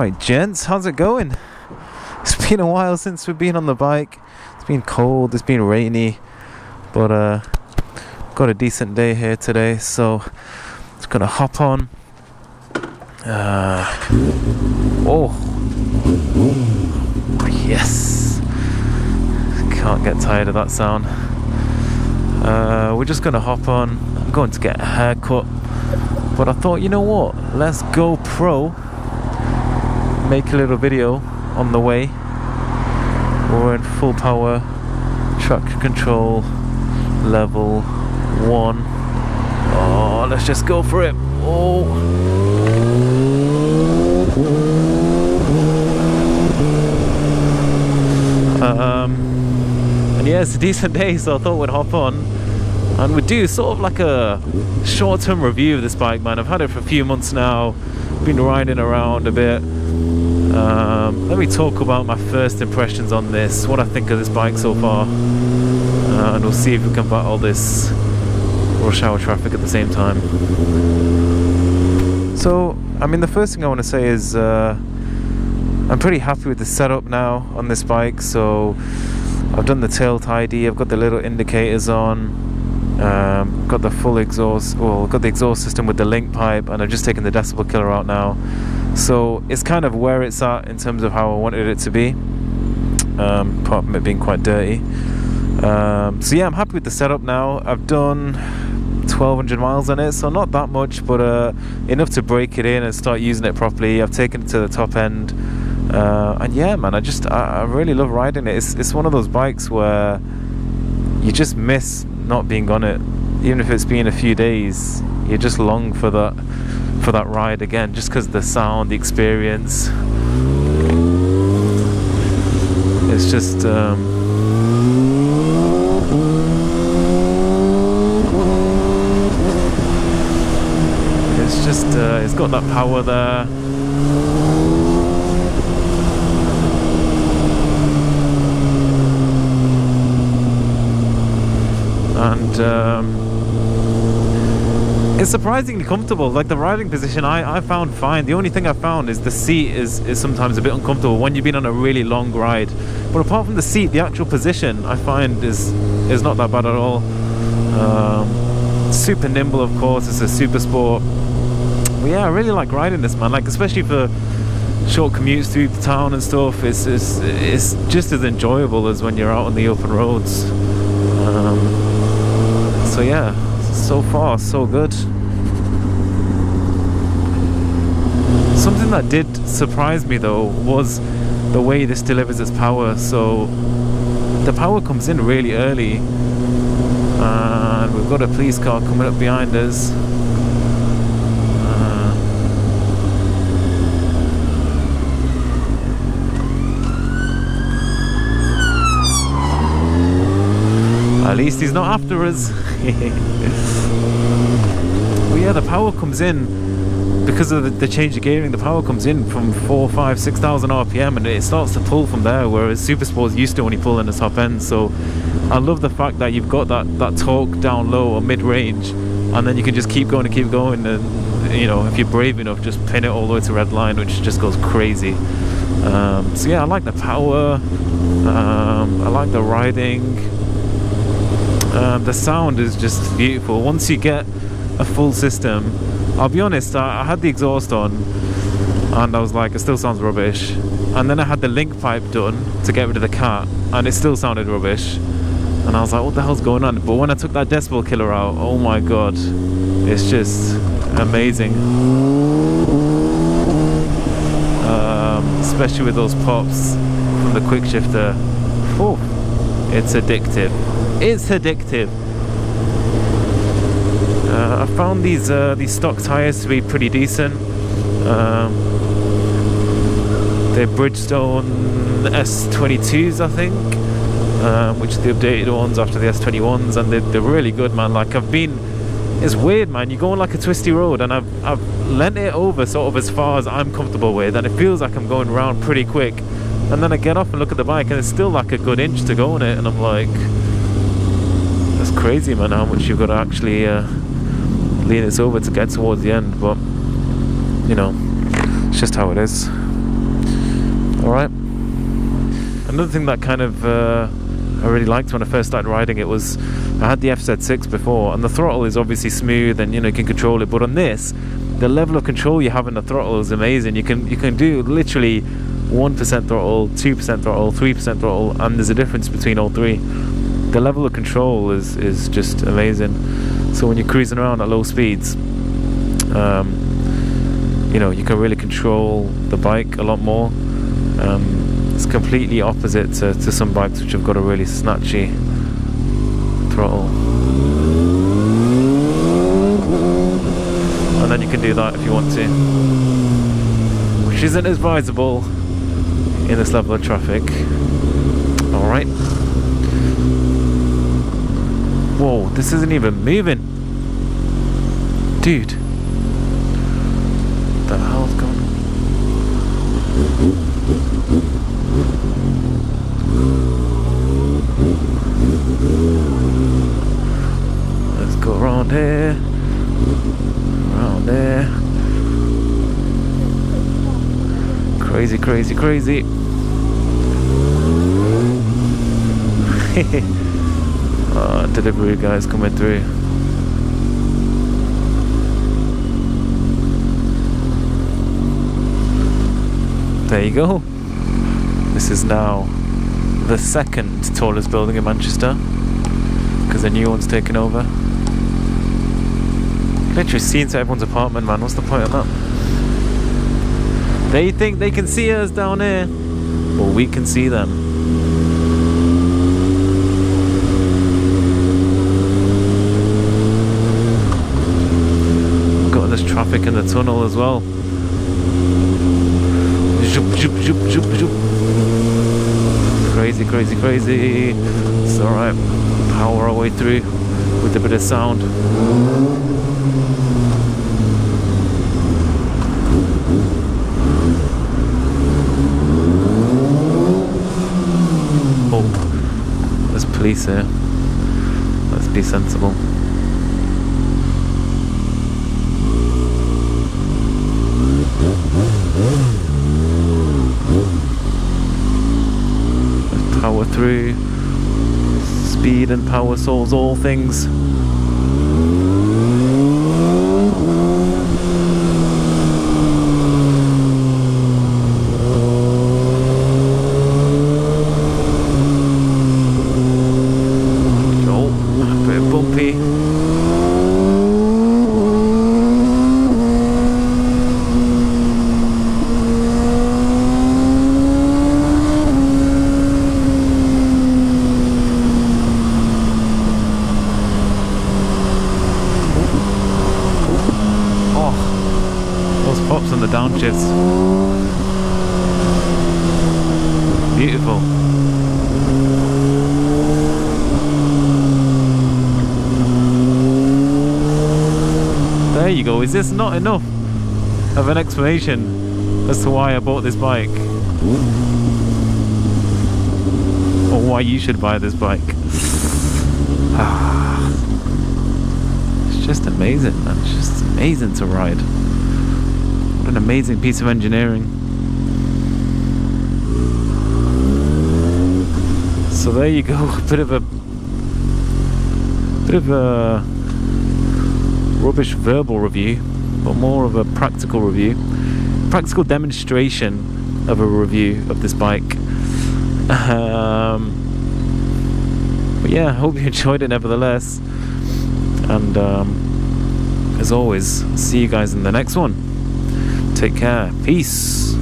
Alright gents, how's it going? It's been a while since we've been on the bike. It's been cold, it's been rainy, but got a decent day here today, so just gonna hop on. Oh yes, can't get tired of that sound. We're just gonna hop on. I'm going to get a haircut, but I thought, you know what, let's go pro, make a little video on the way. We're in full power, traction control level 1. Oh, let's just go for it. Oh, and yeah, it's a decent day, so I thought we'd hop on and we'd do sort of like a short-term review of this bike, man. I've had it for a few months now, been riding around a bit. Let me talk about my first impressions on this, what I think of this bike so far, and we'll see if we can battle this rush hour traffic at the same time. So, I mean, the first thing I want to say is I'm pretty happy with the setup now on this bike. So I've done the tail tidy, I've got the little indicators on, got the full exhaust, well, got the exhaust system with the link pipe, and I've just taken the decibel killer out now. So it's kind of where it's at in terms of how I wanted it to be, apart from it being quite dirty. So yeah, I'm happy with the setup now. I've done 1,200 miles on it, so not that much, but enough to break it in and start using it properly. I've taken it to the top end, and yeah, man, I really love riding it. It's one of those bikes where you just miss not being on it, even if it's been a few days. You just long for that ride again, just because the sound, the experience, it's just it's got that power there. And it's surprisingly comfortable. Like, the riding position I found fine. The only thing I found is the seat is sometimes a bit uncomfortable when you've been on a really long ride. But apart from the seat, the actual position I find is not that bad at all. Super nimble, of course. It's a super sport. But yeah, I really like riding this, man. Like, especially for short commutes through the town and stuff. It's just as enjoyable as when you're out on the open roads. So yeah, so far so good. Something that did surprise me though was the way this delivers its power. So the power comes in really early, and we've got a police car coming up behind us. At least he's not after us. Well, yeah, the power comes in because of the change of gearing. The power comes in from 4, 5, 6,000 RPM, and it starts to pull from there, whereas Super Sports used to only pull in the top end. So I love the fact that you've got that torque down low or mid-range, and then you can just keep going and keep going, and you know, if you're brave enough, just pin it all the way to red line, which just goes crazy. So yeah, I like the power. I like the riding. The sound is just beautiful. Once you get a full system, I'll be honest, I had the exhaust on and I was like, it still sounds rubbish. And then I had the link pipe done to get rid of the cat, and it still sounded rubbish. And I was like, what the hell's going on? But when I took that decibel killer out, oh my god, it's just amazing. Especially with those pops from the quick shifter. Oh, it's addictive. It's addictive. I found these stock tires to be pretty decent. They're Bridgestone S22s, I think, which are the updated ones after the S21s, and they're really good, man. Like, it's weird, man. You go on like a twisty road, and I've lent it over sort of as far as I'm comfortable with, and it feels like I'm going around pretty quick. And then I get off and look at the bike, and it's still like a good inch to go on it, and I'm like, that's crazy, man, how much you've got to actually lean it over to get towards the end. But you know, it's just how it is. Alright. Another thing that kind of I really liked when I first started riding it was I had the FZ6 before, and the throttle is obviously smooth and you know you can control it, but on this the level of control you have in the throttle is amazing. You can do literally 1% throttle, 2% throttle, 3% throttle, and there's a difference between all three. The level of control is just amazing. So when you're cruising around at low speeds, you know, you can really control the bike a lot more. It's completely opposite to some bikes which have got a really snatchy throttle. And then you can do that if you want to, which isn't advisable in this level of traffic. Alright. Whoa, this isn't even moving. Dude. What the hell's going on? Let's go around here. Around there. Crazy, crazy, crazy. Delivery guys coming through. There you go. This is now the second tallest building in Manchester, because the new one's taken over. Literally see into everyone's apartment, man. What's the point of that? They think they can see us down here, well, we can see them. Got this traffic in the tunnel as well. Zoop, zoop, zoop, zoop, zoop. Crazy, crazy, crazy. It's alright. Power our way through with a bit of sound. Oh, there's police here. Let's be sensible. Power through. Speed and power solves all things. Oh, a bit bumpy. Pops on the downshifts. Beautiful. There you go. Is this not enough of an explanation as to why I bought this bike? Or why you should buy this bike? It's just amazing, man. It's just amazing to ride. What an amazing piece of engineering. So there you go, a bit of a rubbish verbal review, but more of a practical review, practical demonstration of a review of this bike. But yeah, I hope you enjoyed it nevertheless, and as always, see you guys in the next one. Take care. Peace.